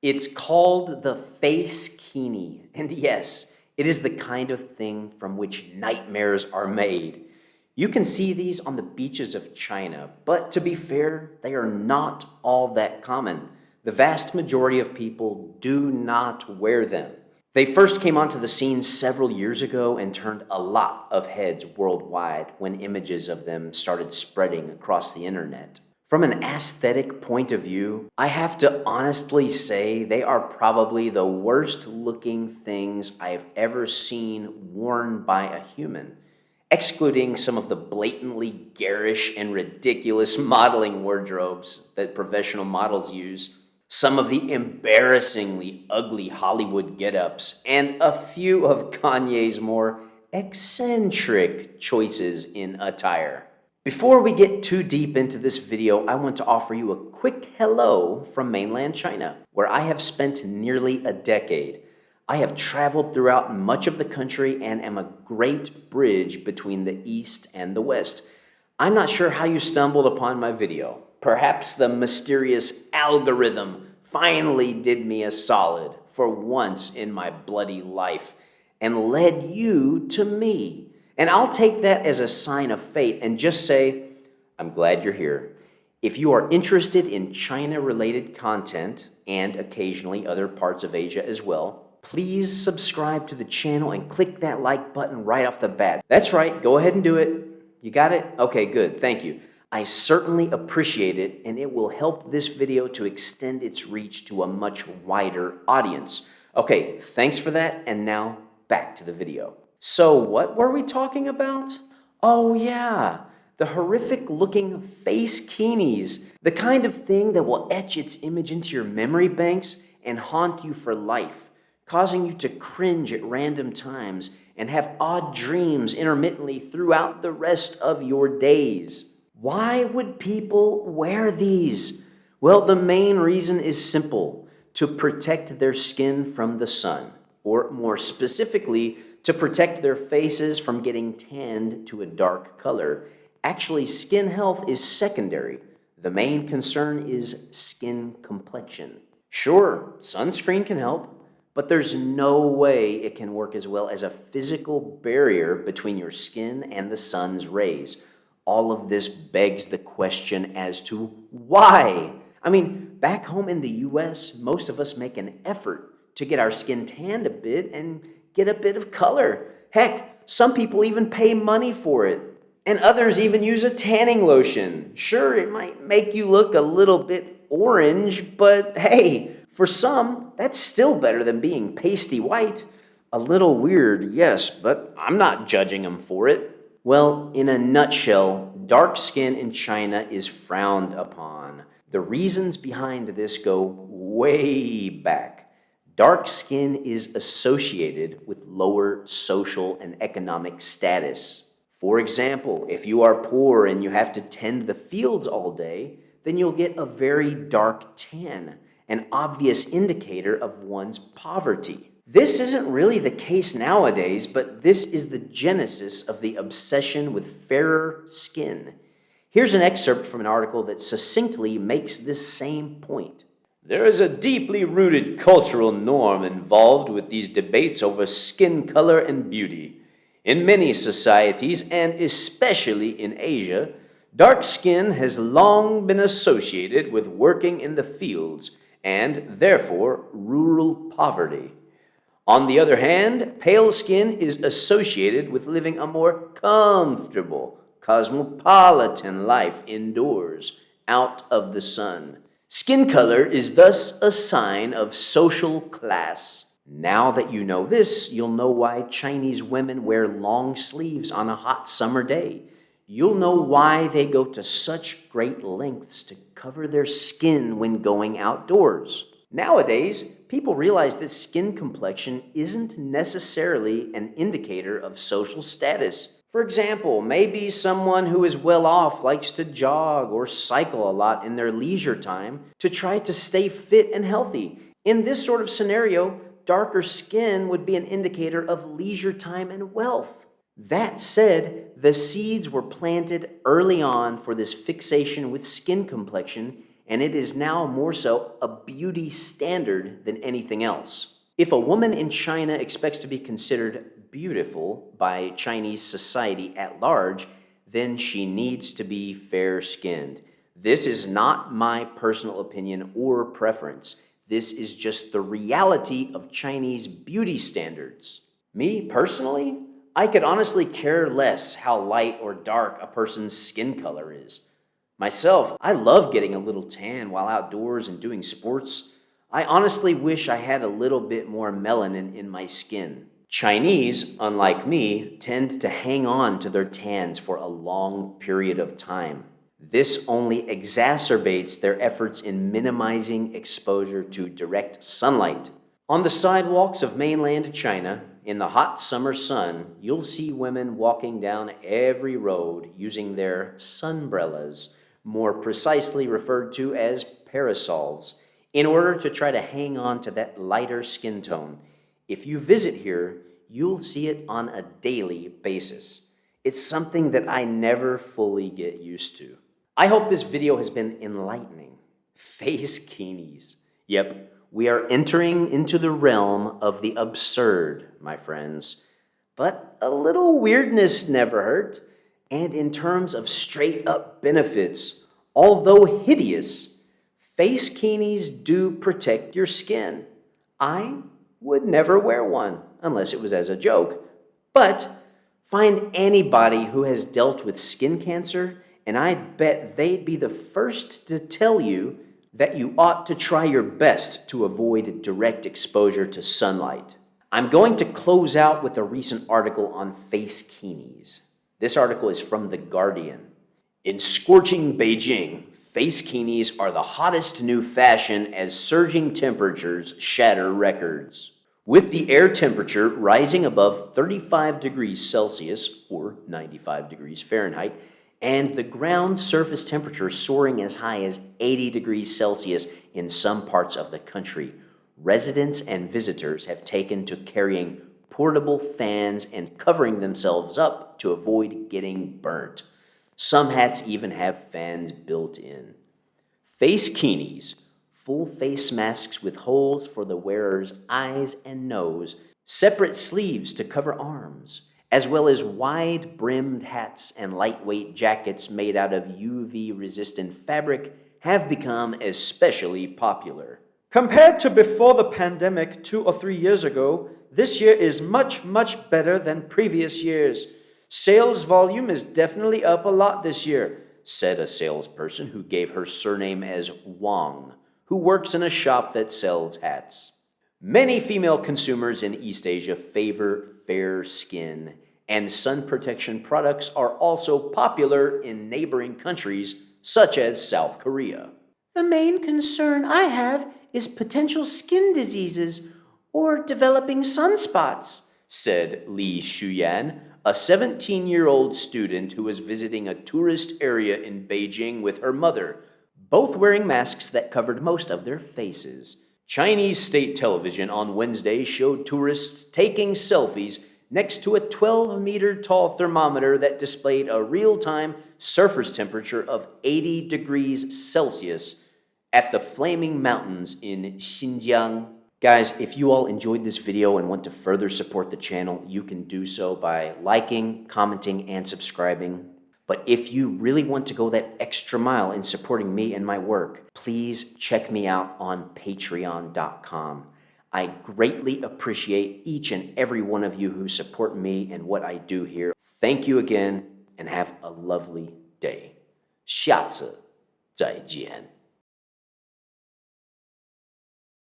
It's called the Facekini, and yes, it is the kind of thing from which nightmares are made. You can see these on the beaches of China, but to be fair, they are not all that common. The vast majority of people do not wear them. They first came onto the scene several years ago and turned a lot of heads worldwide when images of them started spreading across the internet. From an aesthetic point of view, I have to honestly say they are probably the worst looking things I've ever seen worn by a human, excluding some of the blatantly garish and ridiculous modeling wardrobes that professional models use, some of the embarrassingly ugly Hollywood get-ups, and a few of Kanye's more eccentric choices in attire. Before we get too deep into this video, I want to offer you a quick hello from mainland China, where I have spent nearly a decade. I have traveled throughout much of the country and am a great bridge between the East and the West. I'm not sure how you stumbled upon my video. Perhaps the mysterious algorithm finally did me a solid for once in my bloody life and led you to me. And I'll take that as a sign of fate and just say, I'm glad you're here. If you are interested in China-related content and occasionally other parts of Asia as well, please subscribe to the channel and click that like button right off the bat. That's right, go ahead and do it. You got it? Okay, good, thank you. I certainly appreciate it, and it will help this video to extend its reach to a much wider audience. Okay, thanks for that, and now back to the video. So what were we talking about? Oh yeah, the horrific looking Facekinis, the kind of thing that will etch its image into your memory banks and haunt you for life, causing you to cringe at random times and have odd dreams intermittently throughout the rest of your days. Why would people wear these? Well, the main reason is simple: to protect their skin from the sun, or more specifically, to protect their faces from getting tanned to a dark color. Actually, skin health is secondary. The main concern is skin complexion. Sure, sunscreen can help, but there's no way it can work as well as a physical barrier between your skin and the sun's rays. All of this begs the question as to why. I mean, back home in the US, most of us make an effort to get our skin tanned a bit and get a bit of color. Heck, some people even pay money for it. And others even use a tanning lotion. Sure, it might make you look a little bit orange, but hey, for some, that's still better than being pasty white. A little weird, yes, but I'm not judging them for it. Well, in a nutshell, dark skin in China is frowned upon. The reasons behind this go way back. Dark skin is associated with lower social and economic status. For example, if you are poor and you have to tend the fields all day, then you'll get a very dark tan, an obvious indicator of one's poverty. This isn't really the case nowadays, but this is the genesis of the obsession with fairer skin. Here's an excerpt from an article that succinctly makes this same point. There is a deeply rooted cultural norm involved with these debates over skin color and beauty. In many societies, and especially in Asia, dark skin has long been associated with working in the fields and, therefore, rural poverty. On the other hand, pale skin is associated with living a more comfortable, cosmopolitan life indoors, out of the sun. Skin color is thus a sign of social class. Now that you know this, you'll know why Chinese women wear long sleeves on a hot summer day. You'll know why they go to such great lengths to cover their skin when going outdoors. Nowadays, people realize that skin complexion isn't necessarily an indicator of social status. For example, maybe someone who is well off likes to jog or cycle a lot in their leisure time to try to stay fit and healthy. In this sort of scenario, darker skin would be an indicator of leisure time and wealth. That said, the seeds were planted early on for this fixation with skin complexion, and it is now more so a beauty standard than anything else. If a woman in China expects to be considered beautiful by Chinese society at large, then she needs to be fair-skinned. This is not my personal opinion or preference. This is just the reality of Chinese beauty standards. Me, personally, I could honestly care less how light or dark a person's skin color is. Myself, I love getting a little tan while outdoors and doing sports. I honestly wish I had a little bit more melanin in my skin. Chinese, unlike me, tend to hang on to their tans for a long period of time. This only exacerbates their efforts in minimizing exposure to direct sunlight. On the sidewalks of mainland China, in the hot summer sun, you'll see women walking down every road using their sunbrellas, more precisely referred to as parasols, in order to try to hang on to that lighter skin tone. If you visit here, you'll see it on a daily basis. It's something that I never fully get used to. I hope this video has been enlightening. Facekinis. Yep, we are entering into the realm of the absurd, my friends. But a little weirdness never hurt. And in terms of straight-up benefits, although hideous, Facekinis do protect your skin. I would never wear one, unless it was as a joke. But find anybody who has dealt with skin cancer, and I bet they'd be the first to tell you that you ought to try your best to avoid direct exposure to sunlight. I'm going to close out with a recent article on Facekinis. This article is from The Guardian. In scorching Beijing, Facekinis are the hottest new fashion as surging temperatures shatter records. With the air temperature rising above 35 degrees Celsius, or 95 degrees Fahrenheit, and the ground surface temperature soaring as high as 80 degrees Celsius in some parts of the country, residents and visitors have taken to carrying portable fans and covering themselves up to avoid getting burnt. Some hats even have fans built in. Facekinis, full face masks with holes for the wearer's eyes and nose, separate sleeves to cover arms, as well as wide-brimmed hats and lightweight jackets made out of UV-resistant fabric, have become especially popular. Compared to before the pandemic 2 or 3 years ago, this year is much, much better than previous years. Sales volume is definitely up a lot this year, said a salesperson who gave her surname as Wang, who works in a shop that sells hats. Many female consumers in East Asia favor fair skin, and sun protection products are also popular in neighboring countries such as South Korea. The main concern I have is potential skin diseases or developing sunspots, said Li Shuyan, a 17-year-old student who was visiting a tourist area in Beijing with her mother, both wearing masks that covered most of their faces. Chinese state television on Wednesday showed tourists taking selfies next to a 12-meter-tall thermometer that displayed a real-time surface temperature of 80 degrees Celsius at the Flaming Mountains in Xinjiang. Guys, if you all enjoyed this video and want to further support the channel, you can do so by liking, commenting, and subscribing. But if you really want to go that extra mile in supporting me and my work, please check me out on patreon.com. I greatly appreciate each and every one of you who support me and what I do here. Thank you again, and have a lovely day. 下次再见。